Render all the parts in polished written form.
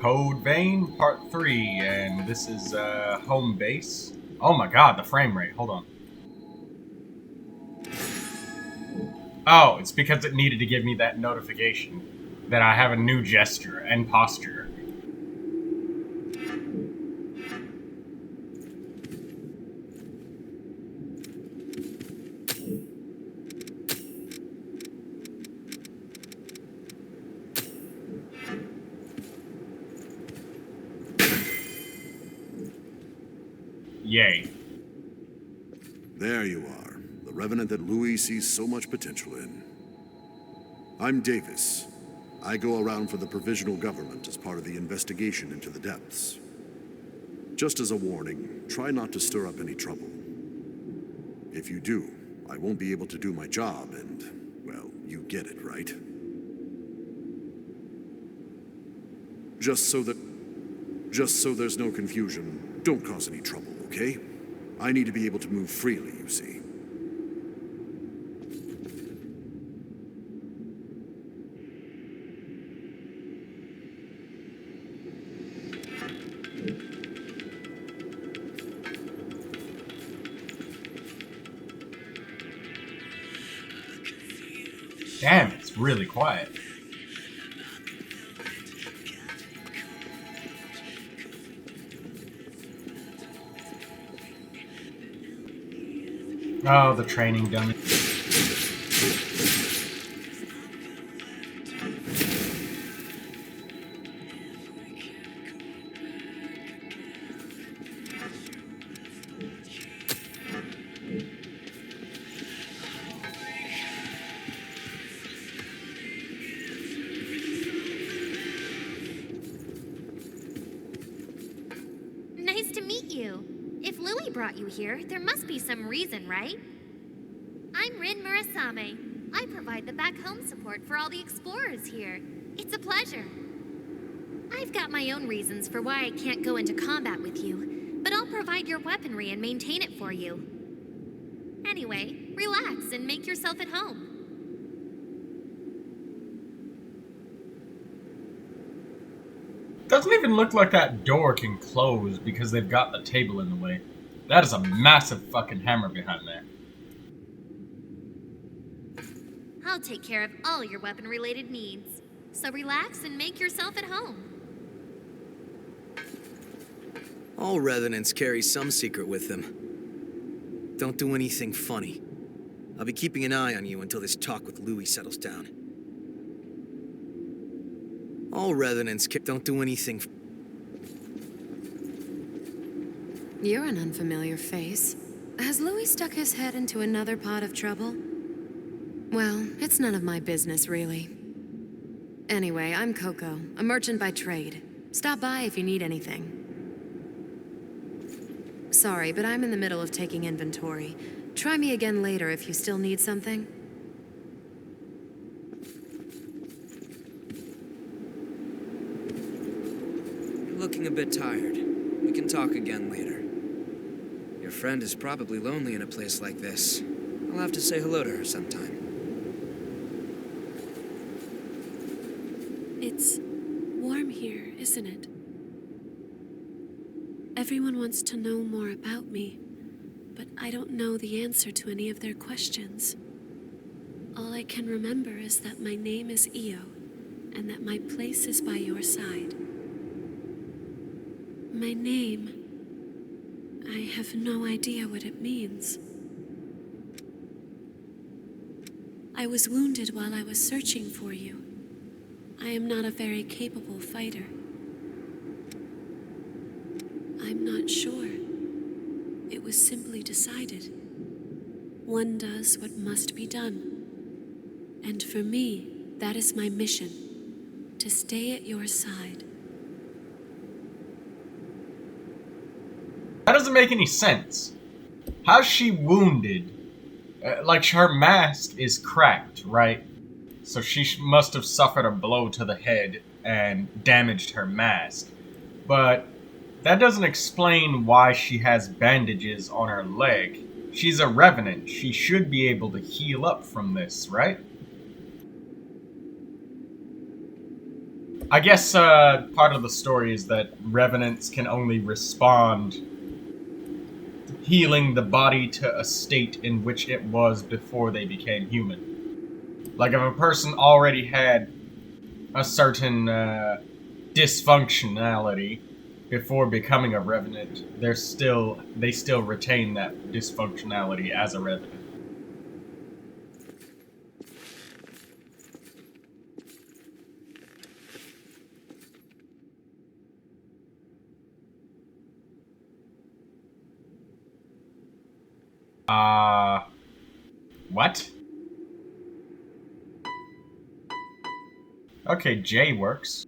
Code Vein Part 3, and this is home base. Oh my god, the frame rate. Hold on. Oh, it's because it needed to give me that notification that I have a new gesture and posture. Yay. There you are, the Revenant that Louis sees so much potential in. I'm Davis. I go around for the Provisional Government as part of the investigation into the depths. Just as a warning, try not to stir up any trouble. If you do, I won't be able to do my job and, well, you get it, right? Just so there's no confusion, don't cause any trouble, okay? I need to be able to move freely, you see. Damn, it's really quiet. Oh, the training dummy. Nice to meet you. If Louis brought you here, there must be some reason, right? I'm Rin Murasame. I provide the back home support for all the explorers here. It's a pleasure. I've got my own reasons for why I can't go into combat with you, but I'll provide your weaponry and maintain it for you. Anyway, relax and make yourself at home. Doesn't even look like that door can close because they've got the table in the way. That is a massive fucking hammer behind there. I'll take care of all your weapon-related needs. So relax and make yourself at home. All Revenants carry some secret with them. Don't do anything funny. I'll be keeping an eye on you until this talk with Louis settles down. All Revenants don't do anything. You're an unfamiliar face. Has Louis stuck his head into another pot of trouble? Well, it's none of my business, really. Anyway, I'm Coco, a merchant by trade. Stop by if you need anything. Sorry, but I'm in the middle of taking inventory. Try me again later if you still need something. You're looking a bit tired. We can talk again later. Your friend is probably lonely in a place like this. I'll have to say hello to her sometime. It's warm here, isn't it? Everyone wants to know more about me, but I don't know the answer to any of their questions. All I can remember is that my name is Io, and that my place is by your side. My name, I have no idea what it means. I was wounded while I was searching for you. I am not a very capable fighter. I'm not sure. It was simply decided. One does what must be done. And for me, that is my mission, to stay at your side. That doesn't make any sense. How's she wounded? Like, her mask is cracked, right? So she must have suffered a blow to the head and damaged her mask. But that doesn't explain why she has bandages on her leg. She's a Revenant. She should be able to heal up from this, right? I guess part of the story is that revenants can only respond healing the body to a state in which it was before they became human. Like if a person already had a certain dysfunctionality before becoming a revenant, they still retain that dysfunctionality as a revenant. What? Okay, J works.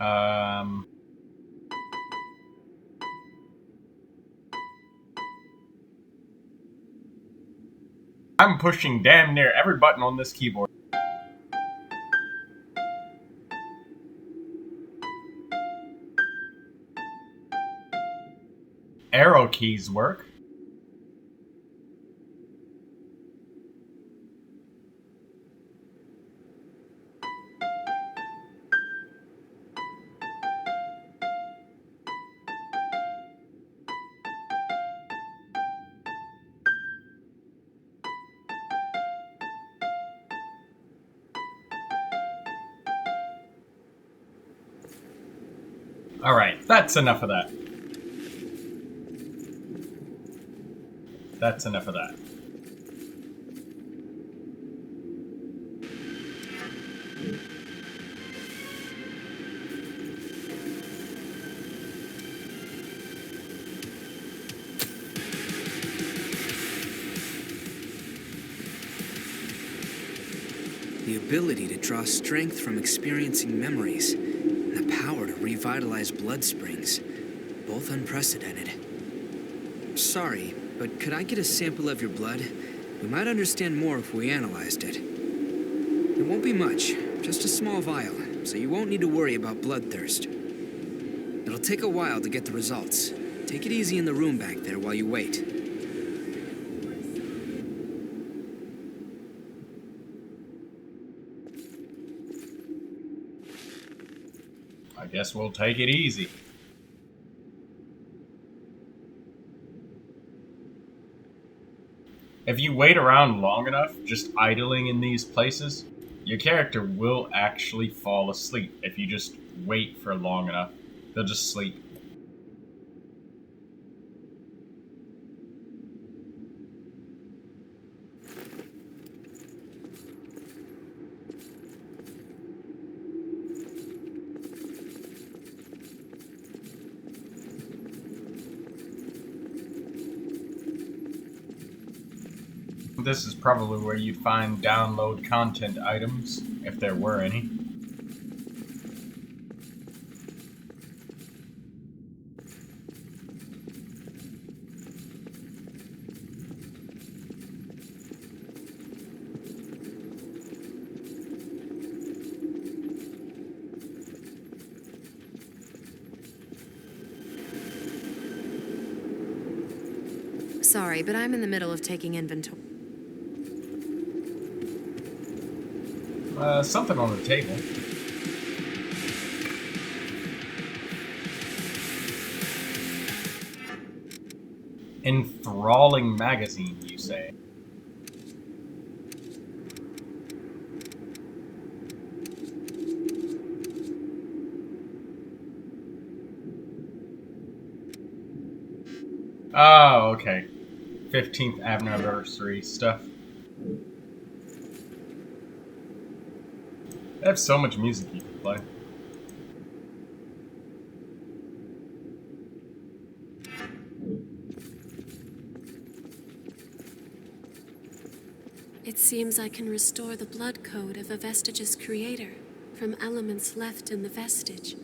Um... I'm pushing damn near every button on this keyboard. Arrow keys work. Alright, that's enough of that. That's enough of that. The ability to draw strength from experiencing memories, and the power to revitalize blood springs. Both unprecedented. Sorry, but could I get a sample of your blood? We might understand more if we analyzed it. It won't be much, just a small vial, so you won't need to worry about bloodthirst. It'll take a while to get the results. Take it easy in the room back there while you wait. I guess we'll take it easy. If you wait around long enough, just idling in these places, your character will actually fall asleep if you just wait for long enough. They'll just sleep. This is probably where you'd find download content items, if there were any. Sorry, but I'm in the middle of taking inventory. Something on the table. Enthralling magazine, you say? Oh, okay. 15th anniversary stuff. They have so much music you can play. It seems I can restore the blood code of a vestige's creator from elements left in the vestige.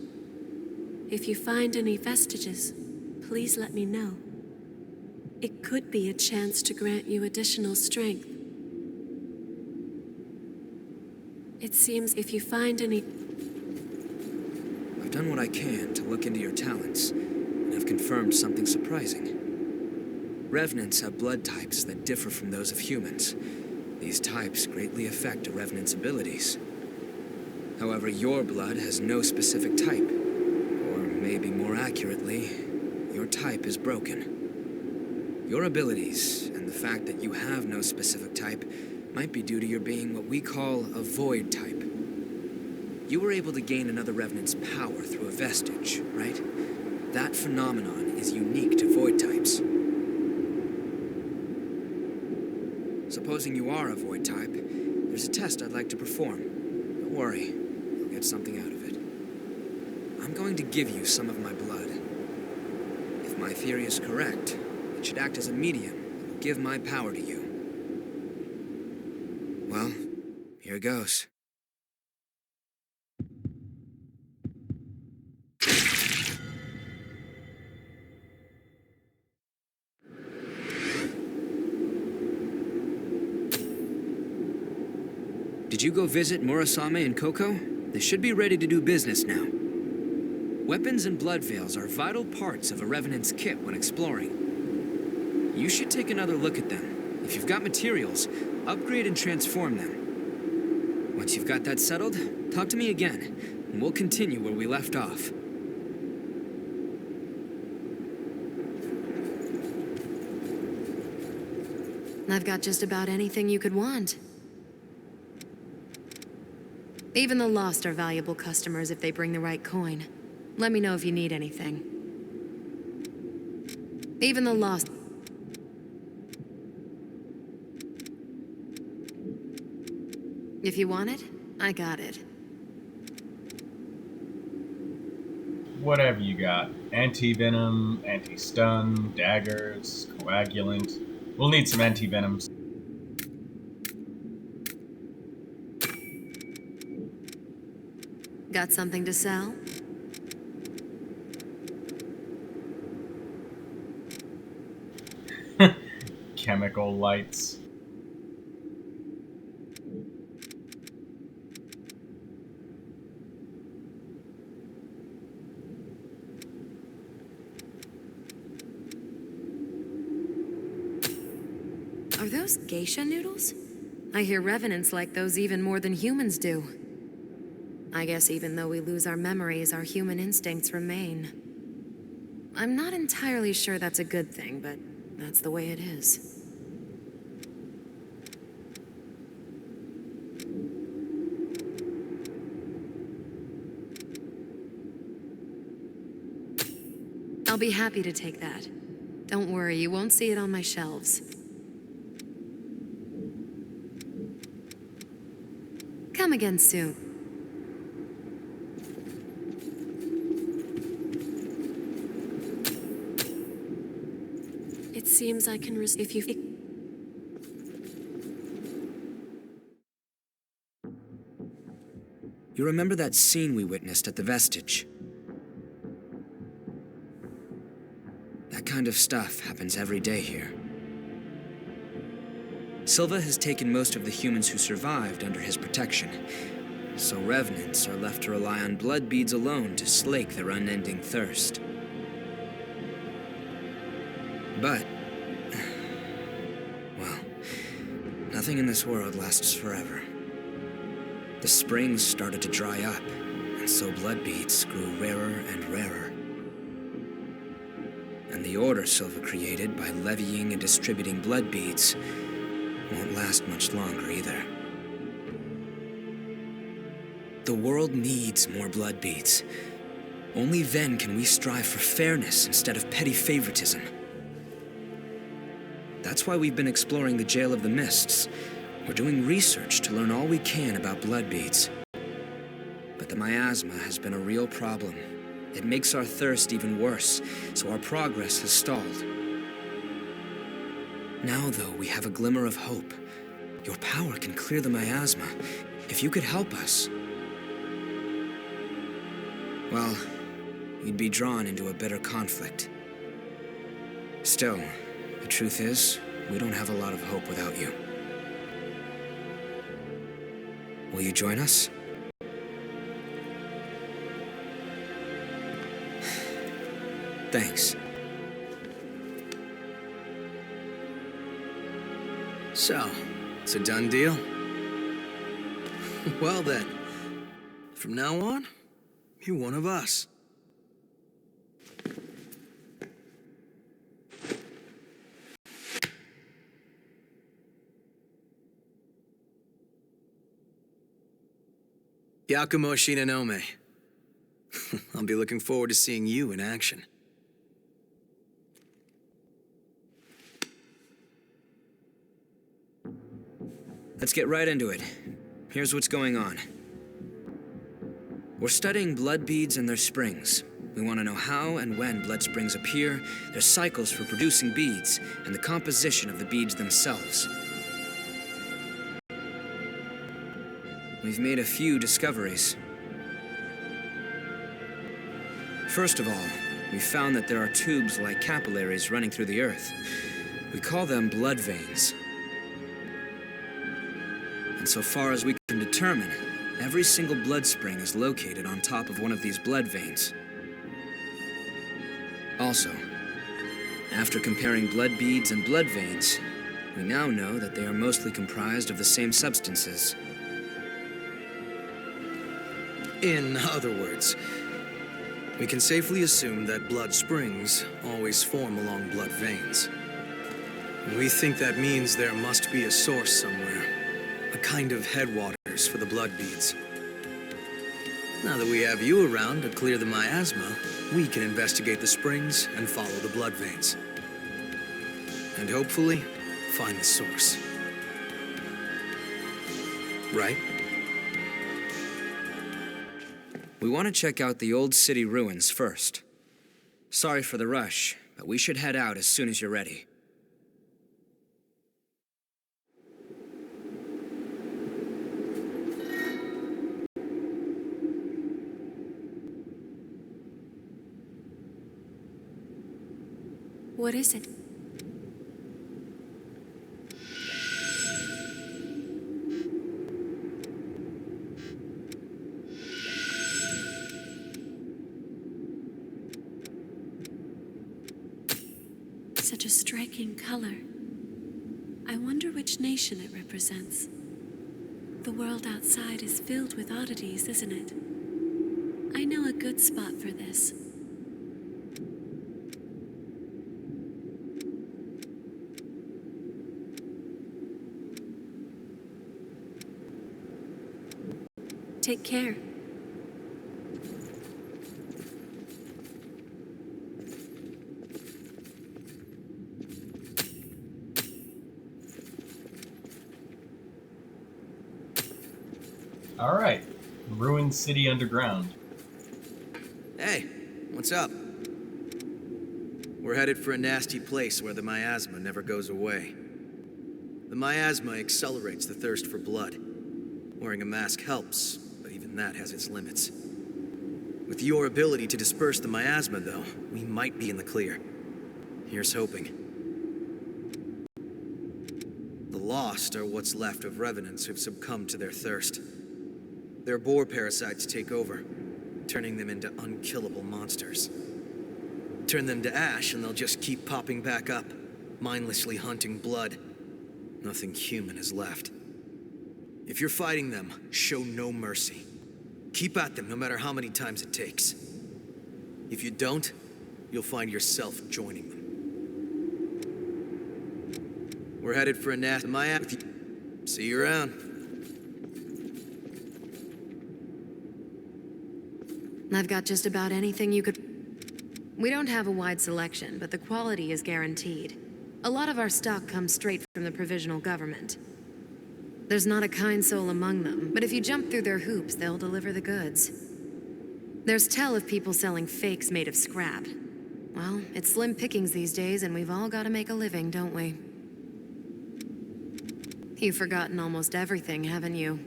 If you find any vestiges, please let me know. It could be a chance to grant you additional strength. It seems if you find any... I've done what I can to look into your talents, and have confirmed something surprising. Revenants have blood types that differ from those of humans. These types greatly affect a Revenant's abilities. However, your blood has no specific type. Or maybe more accurately, your type is broken. Your abilities, and the fact that you have no specific type, might be due to your being what we call a void type. You were able to gain another Revenant's power through a vestige, right? That phenomenon is unique to void types. Supposing you are a void type, there's a test I'd like to perform. Don't worry, you'll get something out of it. I'm going to give you some of my blood. If my theory is correct, it should act as a medium that will give my power to you. Well, here goes. Did you go visit Murasame and Koko? They should be ready to do business now. Weapons and blood veils are vital parts of a Revenant's kit when exploring. You should take another look at them. If you've got materials, upgrade and transform them. Once you've got that settled, talk to me again, and we'll continue where we left off. I've got just about anything you could want. Even the Lost are valuable customers if they bring the right coin. Let me know if you need anything. Even the Lost... If you want it, I got it. Whatever you got. Anti-venom, anti-stun, daggers, coagulant. We'll need some anti-venoms. Got something to sell? Chemical lights. Are those geisha noodles? I hear revenants like those even more than humans do. I guess even though we lose our memories, our human instincts remain. I'm not entirely sure that's a good thing, but that's the way it is. I'll be happy to take that. Don't worry, you won't see it on my shelves. Come again soon. It seems I can if you... You remember that scene we witnessed at the Vestige? That kind of stuff happens every day here. Silva has taken most of the humans who survived under his protection, so Revenants are left to rely on blood beads alone to slake their unending thirst. But, well, nothing in this world lasts forever. The springs started to dry up, and so blood beads grew rarer and rarer. And the order Silva created by levying and distributing blood beads won't last much longer either. The world needs more blood beads. Only then can we strive for fairness instead of petty favoritism. That's why we've been exploring the Jail of the Mists. We're doing research to learn all we can about blood beads. But the miasma has been a real problem. It makes our thirst even worse, so our progress has stalled. Now, though, we have a glimmer of hope. Your power can clear the miasma. If you could help us... well, you'd be drawn into a bitter conflict. Still, the truth is, we don't have a lot of hope without you. Will you join us? Thanks. So, it's a done deal? Well then, from now on, you're one of us. Yakumo Shinonome. I'll be looking forward to seeing you in action. Let's get right into it. Here's what's going on. We're studying blood beads and their springs. We want to know how and when blood springs appear, their cycles for producing beads, and the composition of the beads themselves. We've made a few discoveries. First of all, we found that there are tubes like capillaries running through the earth. We call them blood veins. And so far as we can determine, every single blood spring is located on top of one of these blood veins. Also, after comparing blood beads and blood veins, we now know that they are mostly comprised of the same substances. In other words, we can safely assume that blood springs always form along blood veins. We think that means there must be a source somewhere, a kind of headwaters for the blood beads. Now that we have you around to clear the miasma, we can investigate the springs and follow the blood veins. And hopefully, find the source. Right? We want to check out the old city ruins first. Sorry for the rush, but we should head out as soon as you're ready. What is it? Such a striking color. I wonder which nation it represents. The world outside is filled with oddities, isn't it? I know a good spot for this. Take care. All right, Ruined City Underground. Hey, what's up? We're headed for a nasty place where the miasma never goes away. The miasma accelerates the thirst for blood. Wearing a mask helps, but even that has its limits. With your ability to disperse the miasma, though, we might be in the clear. Here's hoping. The lost are what's left of revenants who've succumbed to their thirst. Their boar parasites take over, turning them into unkillable monsters. Turn them to ash and they'll just keep popping back up, mindlessly hunting blood. Nothing human is left. If you're fighting them, show no mercy. Keep at them no matter how many times it takes. If you don't, you'll find yourself joining them. We're headed for a nest. See you around. I've got just about anything you could... We don't have a wide selection, but the quality is guaranteed. A lot of our stock comes straight from the provisional government. There's not a kind soul among them, but if you jump through their hoops, they'll deliver the goods. There's tell of people selling fakes made of scrap. Well, it's slim pickings these days, and we've all got to make a living, don't we? You've forgotten almost everything, haven't you?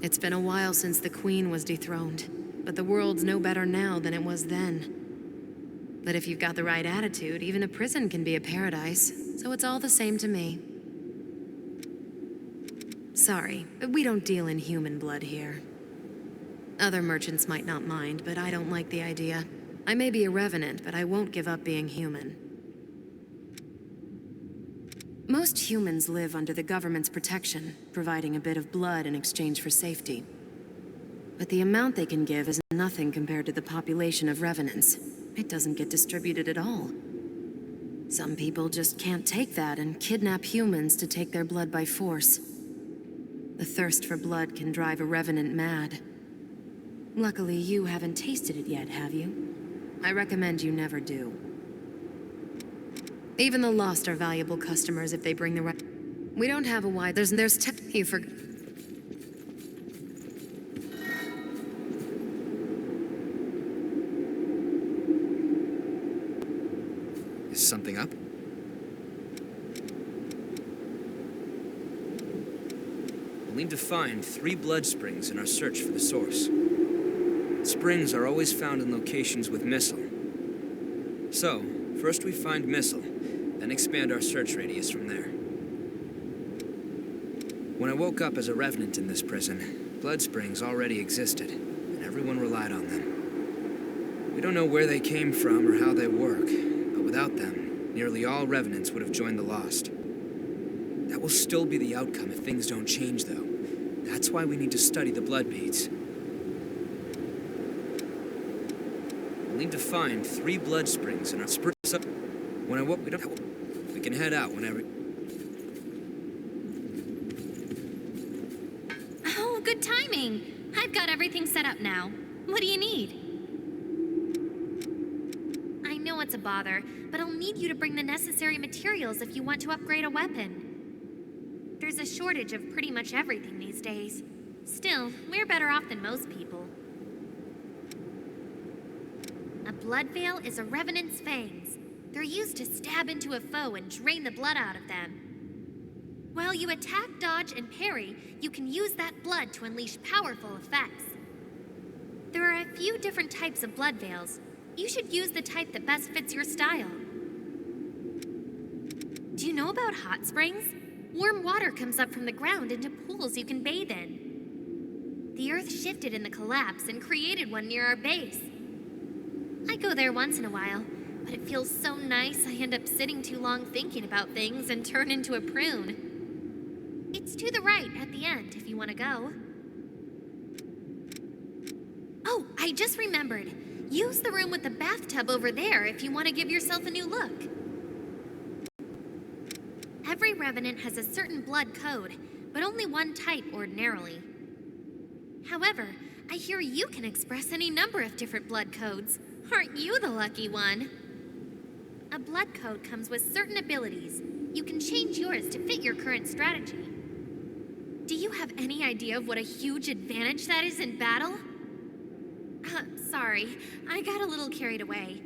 It's been a while since the Queen was dethroned. But the world's no better now than it was then. But if you've got the right attitude, even a prison can be a paradise, so it's all the same to me. Sorry, but we don't deal in human blood here. Other merchants might not mind, but I don't like the idea. I may be a revenant, but I won't give up being human. Most humans live under the government's protection, providing a bit of blood in exchange for safety. But the amount they can give is nothing compared to the population of revenants. It doesn't get distributed at all. Some people just can't take that and kidnap humans to take their blood by force. The thirst for blood can drive a revenant mad. Luckily, you haven't tasted it yet, have you? I recommend you never do. Even the lost are valuable customers if they bring the right... We don't have a wide... There's you for... Is something up? We'll need to find 3 blood springs in our search for the source. Springs are always found in locations with missile. So, first we find missile, then expand our search radius from there. When I woke up as a revenant in this prison, blood springs already existed, and everyone relied on them. We don't know where they came from or how they work, but without them, nearly all revenants would have joined the Lost. That will still be the outcome if things don't change, though. That's why we need to study the blood beads. We'll need to find 3 blood springs in our when I woke, we can head out whenever. Oh, good timing. I've got everything set up now. What do you need? I know it's a bother, but I'll need you to bring the necessary materials if you want to upgrade a weapon. There's a shortage of pretty much everything these days. Still, we're better off than most people. A blood veil is a revenant's fangs. They're used to stab into a foe and drain the blood out of them. While you attack, dodge, and parry, you can use that blood to unleash powerful effects. There are a few different types of blood veils. You should use the type that best fits your style. Do you know about hot springs? Warm water comes up from the ground into pools you can bathe in. The Earth shifted in the collapse and created one near our base. I go there once in a while, but it feels so nice I end up sitting too long thinking about things and turn into a prune. It's to the right at the end if you want to go. Oh, I just remembered. Use the room with the bathtub over there if you want to give yourself a new look. Every revenant has a certain blood code, but only one type ordinarily. However, I hear you can express any number of different blood codes. Aren't you the lucky one? A blood code comes with certain abilities. You can change yours to fit your current strategy. Do you have any idea of what a huge advantage that is in battle? Sorry, I got a little carried away.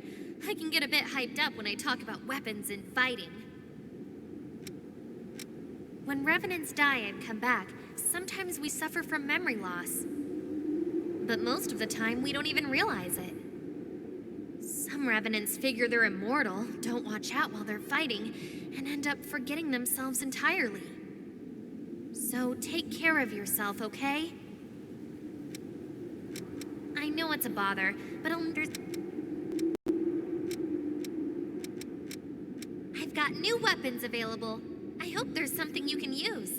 I can get a bit hyped up when I talk about weapons and fighting. When revenants die and come back, sometimes we suffer from memory loss. But most of the time, we don't even realize it. Some revenants figure they're immortal, don't watch out while they're fighting, and end up forgetting themselves entirely. So take care of yourself, okay? I know it's a bother, but I've got new weapons available. I hope there's something you can use.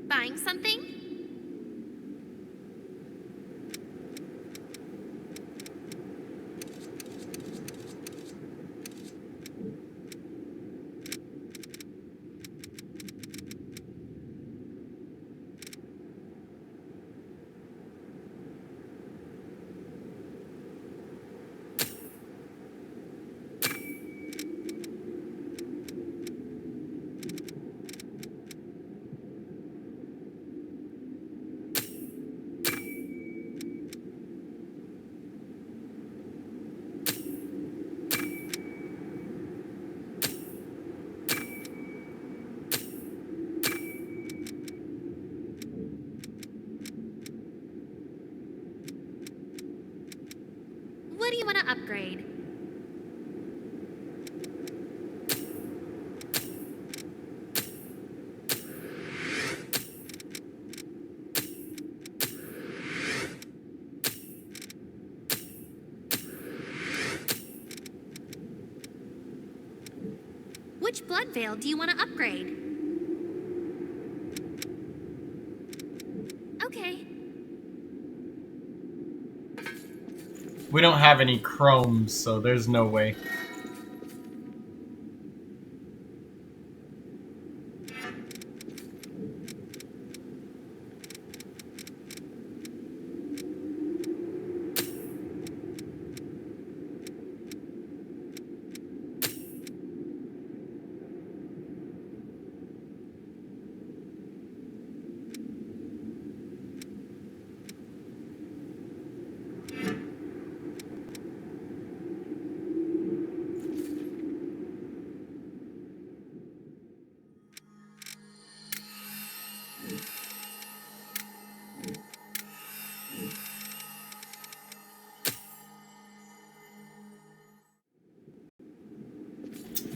Buying something? What do you want to upgrade? Which blood veil do you want to upgrade? Okay. We don't have any chromes, so there's no way.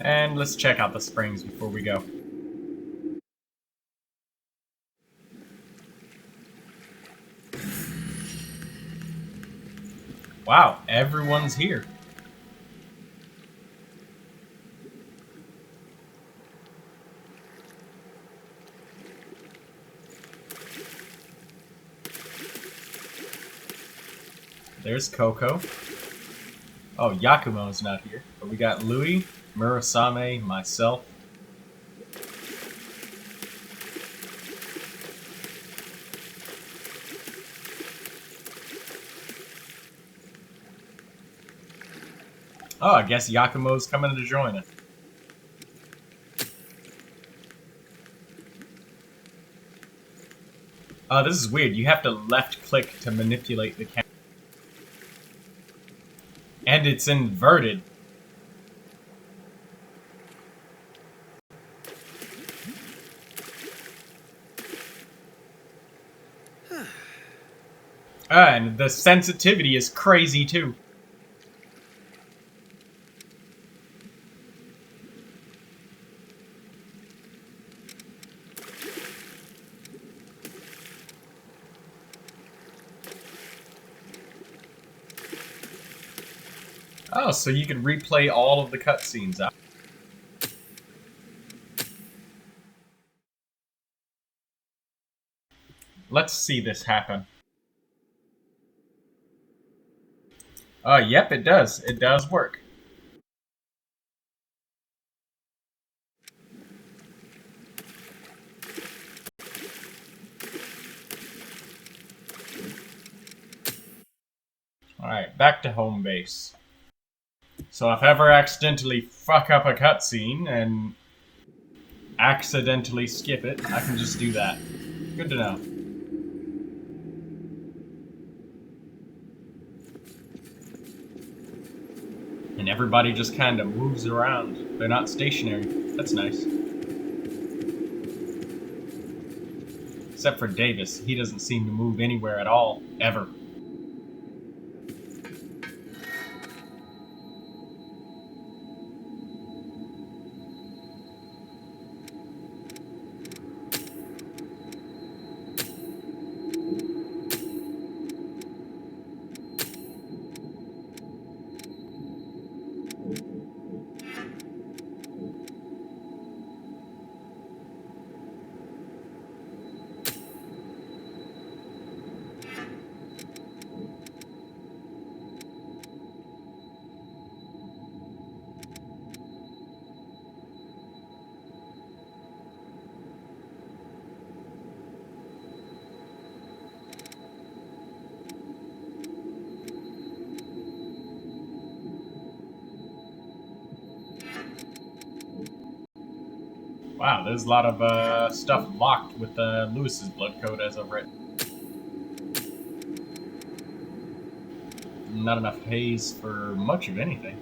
And let's check out the springs before we go. Wow, everyone's here. There's Coco. Oh, Yakumo's not here. But we got Louis, Murasame, myself. Oh, I guess Yakumo's coming to join us. Oh, this is weird. You have to left click to manipulate the camera. And it's inverted. And the sensitivity is crazy too. Oh, so you can replay all of the cutscenes out. Let's see this happen. Yep, it does. It does work. Alright, back to home base. So if I ever accidentally fuck up a cutscene and accidentally skip it, I can just do that. Good to know. And everybody just kind of moves around. They're not stationary. That's nice. Except for Davis. He doesn't seem to move anywhere at all. Ever. Wow, there's a lot of stuff locked with Lewis's blood code as of right. Not enough haze for much of anything.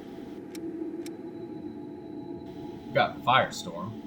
We've got Firestorm.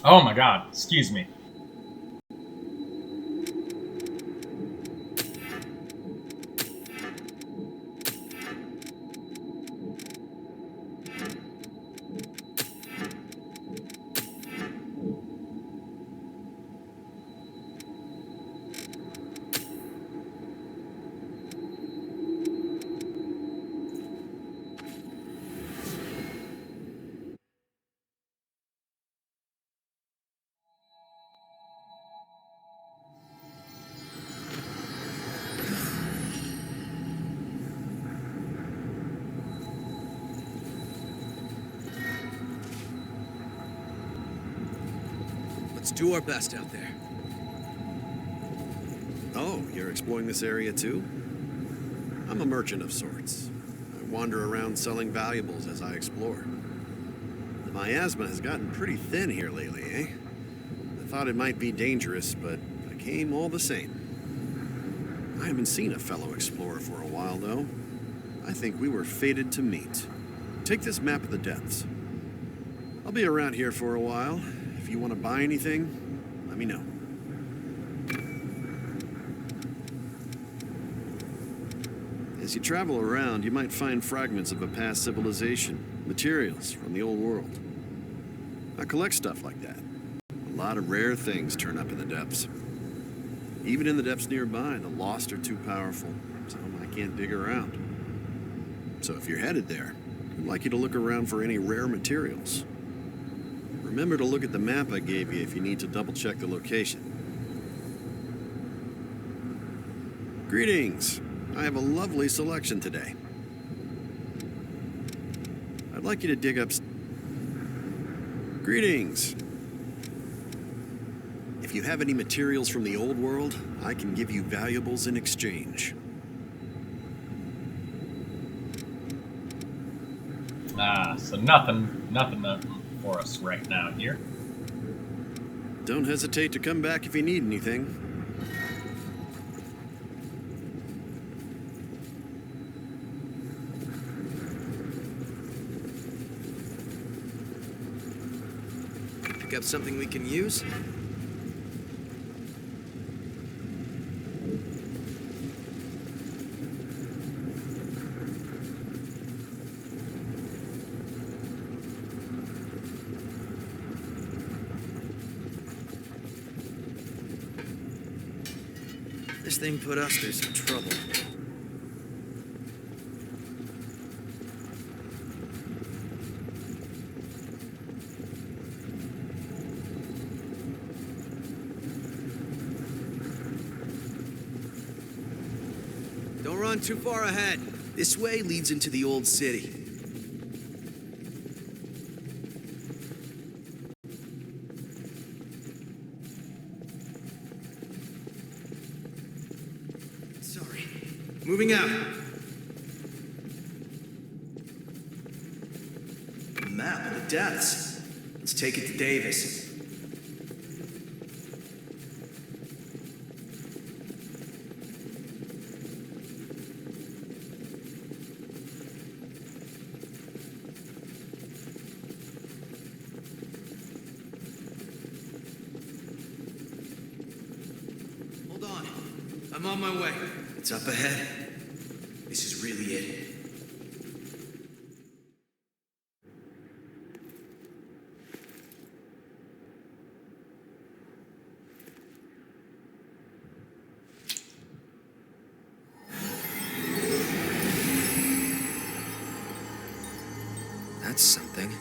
Oh my god, excuse me. Let's do our best out there. Oh, you're exploring this area too? I'm a merchant of sorts. I wander around selling valuables as I explore. The miasma has gotten pretty thin here lately, eh? I thought it might be dangerous, but I came all the same. I haven't seen a fellow explorer for a while, though. I think we were fated to meet. Take this map of the depths. I'll be around here for a while. If you want to buy anything, let me know. As you travel around, you might find fragments of a past civilization, materials from the old world. I collect stuff like that. A lot of rare things turn up in the depths. Even in the depths nearby, the lost are too powerful, so I can't dig around. So if you're headed there, I'd like you to look around for any rare materials. Remember to look at the map I gave you if you need to double-check the location. Greetings. I have a lovely selection today. I'd like you to dig up... Greetings. If you have any materials from the old world, I can give you valuables in exchange. So nothing for us right now here. Don't hesitate to come back if you need anything. Pick up something we can use? This thing put us through some trouble. Don't run too far ahead. This way leads into the old city. Sorry. Moving out. Map of the depths. Let's take it to Davis. Hold on. I'm on my way. It's up ahead. This is really it. That's something.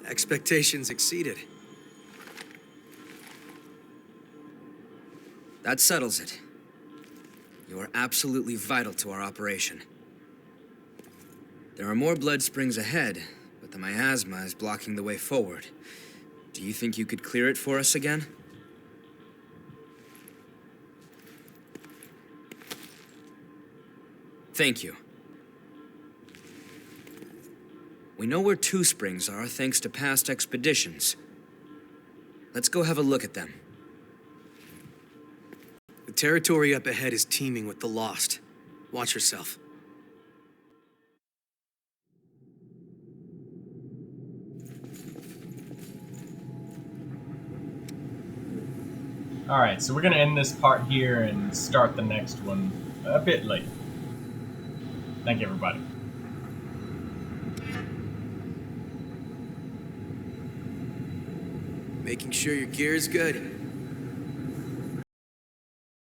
Expectations exceeded. That settles it. You are absolutely vital to our operation. There are more blood springs ahead, but the miasma is blocking the way forward. Do you think you could clear it for us again? Thank you. We know where two springs are thanks to past expeditions. Let's go have a look at them. The territory up ahead is teeming with the lost. Watch yourself. Alright, so we're gonna end this part here and start the next one a bit later. Thank you, everybody. Making sure your gear is good.